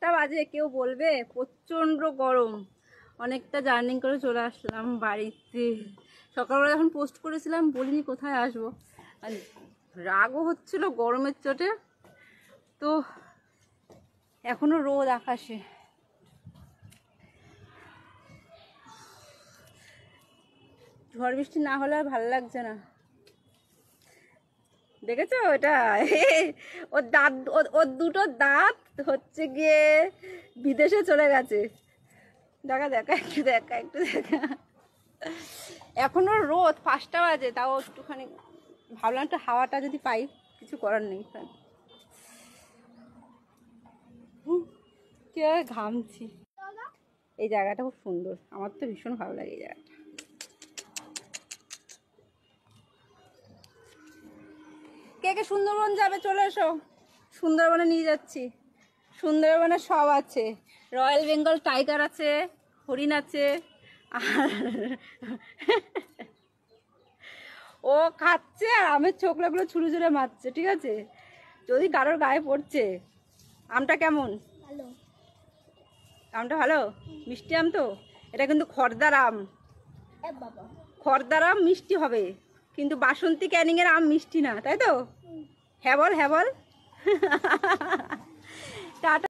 5টা বাজে, কেউ বলবে প্রচণ্ড গরম। অনেকটা জার্নি করে চলে আসলাম বাড়িতে। সকালবেলা যখন পোস্ট করেছিলাম বলিনি কোথায় আসবো, আর রাগও হচ্ছিল গরমের চোটে। তো এখনো রোদ আকাশে। ঝড় বৃষ্টি না হলে আর ভালো লাগছে না। দেখেছো এটা? ওর দাঁত, ওর দুটো দাঁত হচ্ছে গিয়ে বিদেশে চলে গেছে। দেখা দেখা একটু দেখা একটু দেখা। এখনো রোদ, 5টা বাজে, তাও একটুখানি ভাবলাম একটু হাওয়াটা যদি পাই। কিছু করার নেই। কি ঘামছি। এই জায়গাটা খুব সুন্দর, আমার তো ভীষণ ভালো লাগে এই জায়গাটা। কে কে সুন্দরবন যাবে চলে এসো, সুন্দরবনে নিয়ে যাচ্ছি। সুন্দরবনে সব আছে, রয়্যাল বেঙ্গল টাইগার আছে, হরিণ আছে, আর ও খাচ্ছে আর আমের ছোকলাগুলো ছুঁড়ে ছুঁড়ে মারছে। ঠিক আছে, যদি কারোর গায়ে পড়ছে। আমটা কেমন? ভালো। আমটা ভালো, মিষ্টি আম তো। এটা কিন্তু খড়দার আম। বাবা, খড়দার আম মিষ্টি হবে, কিন্তু বাসন্তী ক্যানিংয়ের আম মিষ্টি না, তাই তো? হ্যাঁ বল, হ্যাঁ বল। টাটা।